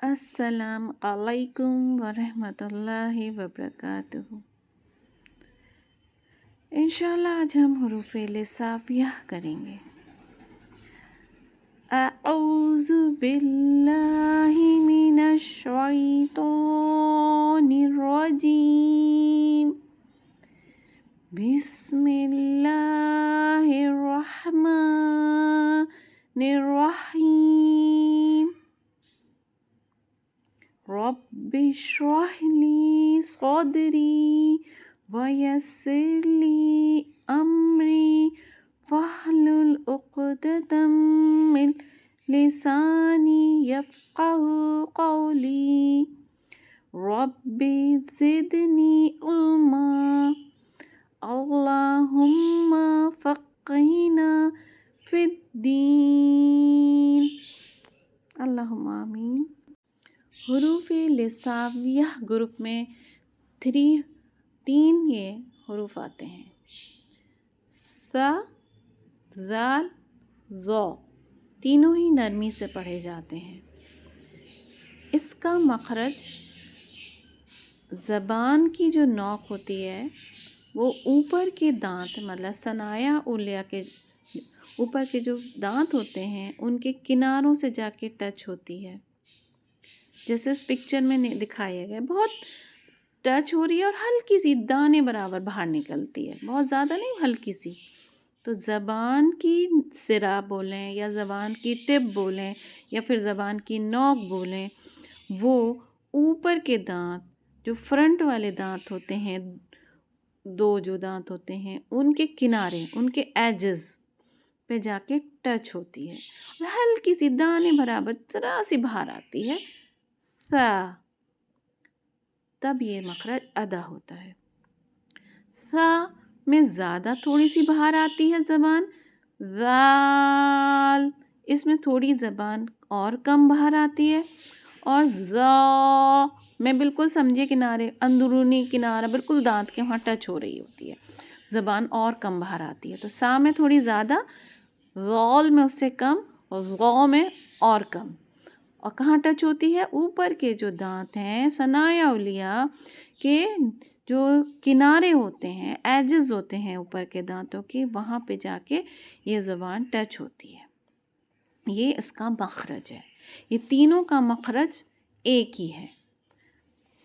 السلام علیکم ورحمۃ اللہ وبرکاتہ۔ انشاءاللہ آج ہم حروف لسانیہ کریں گے۔ اعوذ باللہ من الشیطان الرجیم، بسم اللہ الرحمن الرحیم، رب اشرح لی صدری ویسر لی امری واحلل عقدۃ من لسانی یفقہوا قولی، رب زدنی علما، اللہم فقہنا فی الدین، اللہم آمین۔ حروف لسانیہ گروپ میں تین یہ حروف آتے ہیں، سا، زال، ظا، تینوں ہی نرمی سے پڑھے جاتے ہیں۔ اس کا مخرج زبان کی جو نوک ہوتی ہے وہ اوپر کے دانت مطلب ثنایا علیہ کے اوپر کے جو دانت ہوتے ہیں ان کے کناروں سے جا کے ٹچ ہوتی ہے، جیسے اس پکچر میں دکھایا گیا، بہت ٹچ ہو رہی ہے اور ہلکی سی دانے برابر باہر نکلتی ہے، بہت زیادہ نہیں، ہلکی سی۔ تو زبان کی سرا بولیں یا زبان کی ٹپ بولیں یا پھر زبان کی نوک بولیں، وہ اوپر کے دانت جو فرنٹ والے دانت ہوتے ہیں، دو جو دانت ہوتے ہیں ان کے کنارے، ان کے ایجز پہ جا کے ٹچ ہوتی ہے اور ہلکی سی دانے برابر ذرا سی باہر آتی ہے، سا، تب یہ مخرج ادا ہوتا ہے۔ سا میں زیادہ تھوڑی سی باہر آتی ہے زبان، زال اس میں تھوڑی زبان اور کم باہر آتی ہے، اور زا میں بالکل سمجھے کنارے، اندرونی کنارہ بالکل دانت کے وہاں ٹچ ہو رہی ہوتی ہے، زبان اور کم باہر آتی ہے۔ تو سا میں تھوڑی زیادہ، زال میں اس سے کم، اور ظا میں اور کم۔ اور کہاں ٹچ ہوتی ہے؟ اوپر کے جو دانت ہیں ثنایا علیہ کے جو کنارے ہوتے ہیں، ایجز ہوتے ہیں اوپر کے دانتوں کے، وہاں پہ جا کے یہ زبان ٹچ ہوتی ہے، یہ اس کا مخرج ہے۔ یہ تینوں کا مخرج ایک ہی ہے،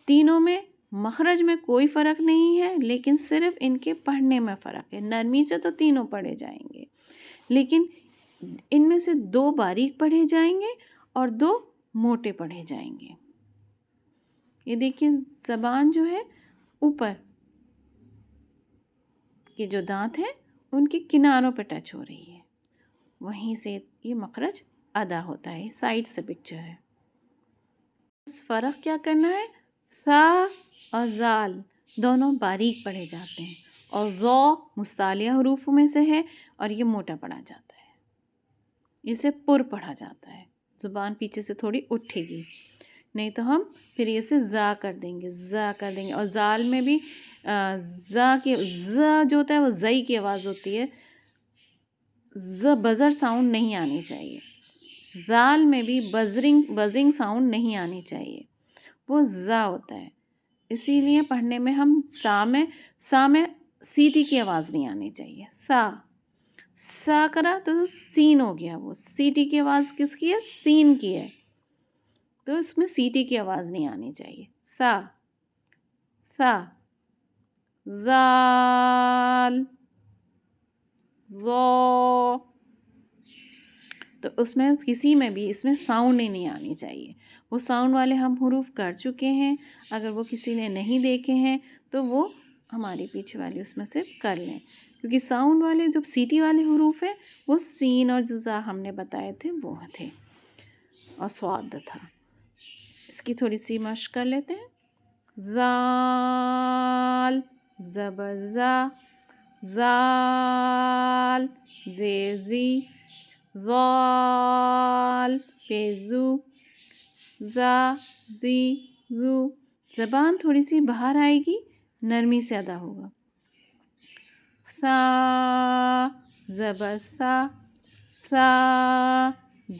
تینوں میں مخرج میں کوئی فرق نہیں ہے، لیکن صرف ان کے پڑھنے میں فرق ہے۔ نرمی سے تو تینوں پڑھے جائیں گے، لیکن ان میں سے دو باریک پڑھے جائیں گے اور دو موٹے پڑھے جائیں گے۔ یہ دیکھیں زبان جو ہے اوپر کے جو دانت ہیں ان کے کناروں پہ ٹچ ہو رہی ہے، وہیں سے یہ مخرج ادا ہوتا ہے۔ سائڈ سے پکچر ہے، اس فرق کیا کرنا ہے؟ سا اور زال دونوں باریک پڑھے جاتے ہیں، اور ظا مستعلیہ حروف میں سے ہے اور یہ موٹا پڑھا جاتا ہے، اسے پر پڑھا جاتا ہے، زبان پیچھے سے تھوڑی اٹھے گی، نہیں تو ہم پھر اسے زا کر دیں گے، زا کر دیں گے۔ اور زال میں بھی زا جو ہوتا ہے وہ زئی کی آواز ہوتی ہے، ز بزر ساؤنڈ نہیں آنی چاہیے۔ زال میں بھی بزنگ ساؤنڈ نہیں آنی چاہیے، وہ زا ہوتا ہے، اسی لیے پڑھنے میں ہم سا میں سی ٹی کی آواز نہیں آنی چاہیے۔ سا کرا تو سین ہو گیا، وہ سی ٹی کی آواز کس کی ہے؟ سین کی ہے، تو اس میں سی ٹی کی آواز نہیں آنی چاہیے۔ سا، زال، ظا، تو اس میں کسی میں بھی اس میں ساؤنڈ ہی نہیں آنی چاہیے۔ وہ ساؤنڈ والے ہم حروف کر چکے ہیں، اگر وہ کسی نے نہیں دیکھے ہیں تو وہ ہماری پیچھے والی اس میں سے کر لیں، کیونکہ ساؤنڈ والے جو سیٹی والے حروف ہیں وہ سین اور زا ہم نے بتائے تھے وہ تھے، اور صاد تھا۔ اس کی تھوڑی سی مشق کر لیتے ہیں۔ زال زبر زا، زال زیر زی، زال پیزو، زا زی زو، زبان تھوڑی سی باہر آئے گی، نرمی سے ادا ہوگا۔ سا زبر سا، سا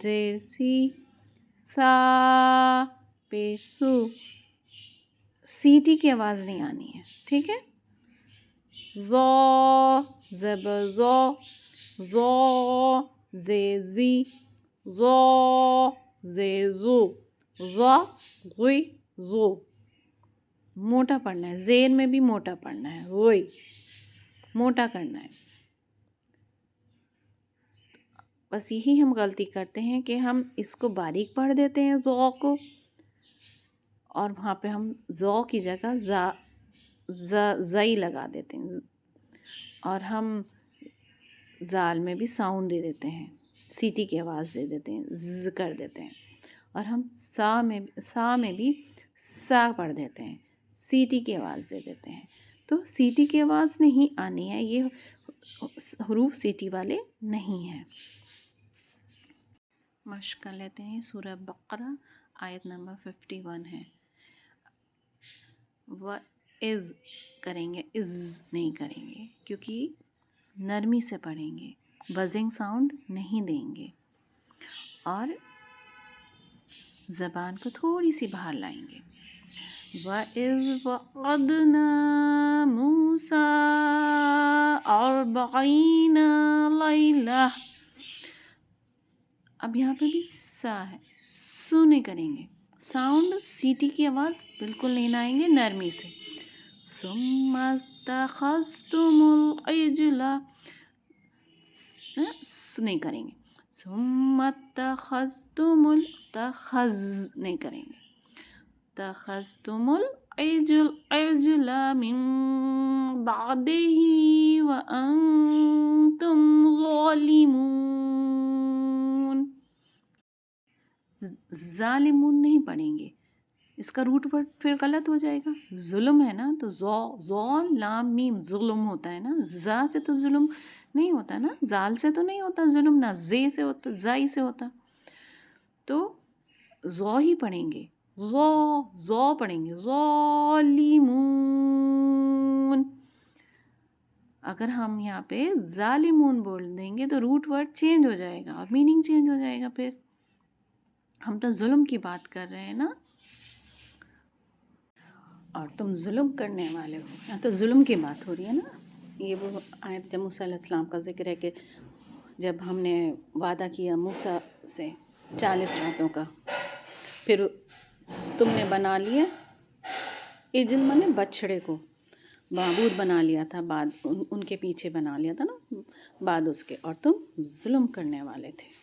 زیر سی، سا पे सु, सीटी की आवाज़ नहीं आनी है, ठीक है। ज़ो ज़बर ज़ो, ज़ो ज़े ज़ी, ज़ो ज़े ज़ू, ज़ो ग़ुई ज़ू। मोटा पढ़ना है, ज़ेर में भी मोटा पढ़ना है, ग़ुई मोटा करना है। बस यही हम गलती करते हैं कि हम इसको बारीक पढ़ देते हैं ज़ो को, और वहाँ पे हम ज़ो की जगह ज़ई लगा देते हैं, और हम ज़ाल में भी साउंड दे देते हैं, सीटी की आवाज़ दे देते हैं, ज़ कर देते हैं, और हम सा में भी सा पढ़ देते हैं, सीटी की आवाज़ दे देते हैं। तो सीटी की आवाज़ नहीं आनी है, ये हरूफ सीटी वाले नहीं हैं। मश्क कर लेते हैं। सूरह बकरा आयत नंबर 51 है। व इज़ करेंगे, इज़ नहीं करेंगे, क्योंकि नरमी से पढ़ेंगे, बजिंग साउंड नहीं देंगे, और ज़बान को थोड़ी सी बाहर लाएंगे। व इज़ वअदना मूसा अर्बईना लैला। अब यहाँ पे भी सा है, सु नहीं करेंगे, साउंड सीटी की आवाज़ बिल्कुल नहीं लाएंगे, नरमी से। सुम्मा तखज़्तुमुल इजला, नहीं करेंगे। सुम्मा तखज़्तुमुल, तखज़ नहीं करेंगे, तखज़्तुमुल इजला मिन बादिही व अंतुम ज़ालिमून। ज़ालिमून नहीं पढ़ेंगे, इसका रूट वर्ड फिर गलत हो जाएगा। जुल्म है ना, तो ज़ो लाम मीम जुल्म होता है ना, ज़ा से तो जुल्म नहीं होता ना, ज़ाल से तो नहीं होता जुल्म, ना ज़े से होता, ज़ाई से होता, तो ज़ो ही पढ़ेंगे, ज़ो पढ़ेंगे, ज़ालिमून। अगर हम यहाँ पे ज़ालिमून बोल देंगे तो रूट वर्ड चेंज हो जाएगा और मीनिंग चेंज हो जाएगा। फिर हम तो जुल्म की बात कर रहे हैं ना, और तुम जुल्म करने वाले हो, यहाँ तो जुल्म की बात हो रही है ना। ये वो आयत जब मूसा अलैहिस्सलाम का ज़िक्र है कि जब हमने वादा किया मूसा से 40 रातों का, फिर तुमने बना लिया इजल माने बछड़े को, माबूद बना लिया था, बाद उनके पीछे बना लिया था ना बाद उसके, और तुम जुल्म करने वाले थे।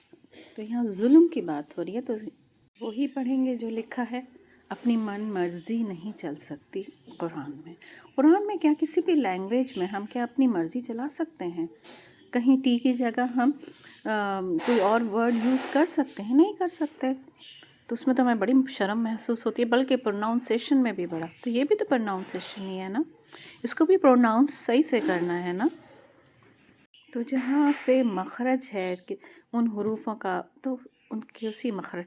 तो यहाँ जुल्म की बात हो रही है, तो वही पढ़ेंगे जो लिखा है। अपनी मन मर्ज़ी नहीं चल सकती कुरान में। कुरान में क्या, किसी भी लैंग्वेज में हम क्या अपनी मर्ज़ी चला सकते हैं? कहीं टी की जगह हम कोई और वर्ड यूज़ कर सकते हैं? नहीं कर सकते। तो उसमें तो हमें बड़ी शर्म महसूस होती है, बल्कि प्रोनाउंसिएशन में भी बड़ा। तो ये भी तो प्रोनाउंसिएशन ही है ना, इसको भी प्रोनाउंस सही से करना है ना। तो जहाँ से मखरज है कि उन हरूफों का, तो उनके उसी मखरज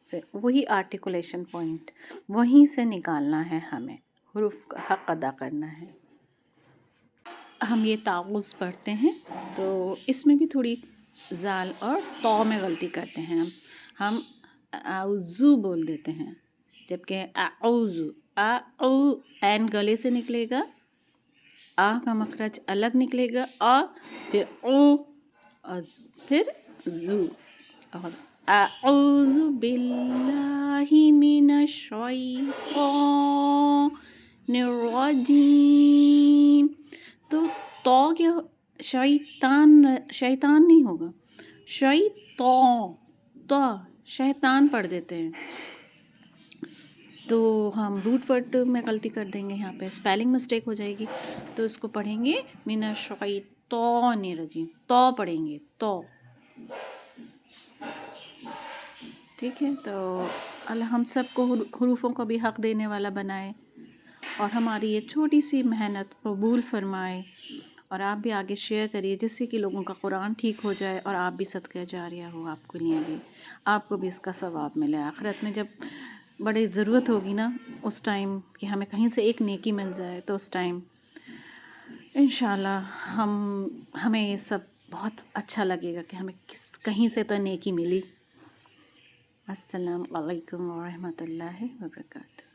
से वही आर्टिकुलेशन पॉइंट वहीं से निकालना है, हमें हरूफ का हक अदा करना है। हम ये ताउज़ पढ़ते हैं तो इसमें भी थोड़ी ज़ाल और तौ में गलती करते हैं। हम आउज़ू बोल देते हैं, जबकि आउज़ू, एन गले से निकलेगा, आ का मखरज अलग निकलेगा, फिर ओ, और फिर जू, और आउज़ु बिल्लाहि मिनश शैतानिर रजीम। तो क्या, शैतान नहीं होगा, तो शैतान पढ़ देते हैं। तो हम रूट वर्ड में गलती कर देंगे, यहाँ पे स्पेलिंग मिस्टेक हो जाएगी। तो इसको पढ़ेंगे मिनश शैतानिर रजीम, तो पढ़ेंगे तो, ठीक है। तो अल्लाह हम सबको हरूफों को भी हक़ देने वाला बनाए, और हमारी ये छोटी सी मेहनत कबूल फरमाए, और आप भी आगे शेयर करिए जिससे कि लोगों का कुरान ठीक हो जाए, और आप भी सदका जारिया हो, आपके लिए भी, आपको भी इसका सवाब मिले आखिरत में। जब बड़ी ज़रूरत होगी ना, उस टाइम कि हमें कहीं से एक नेकी मिल जाए, तो उस टाइम इंशाल्लाह हमें ये सब बहुत अच्छा लगेगा कि हमें कहीं से तो नेकी मिली। السلام علیکم ورحمۃ اللہ وبرکاتہ.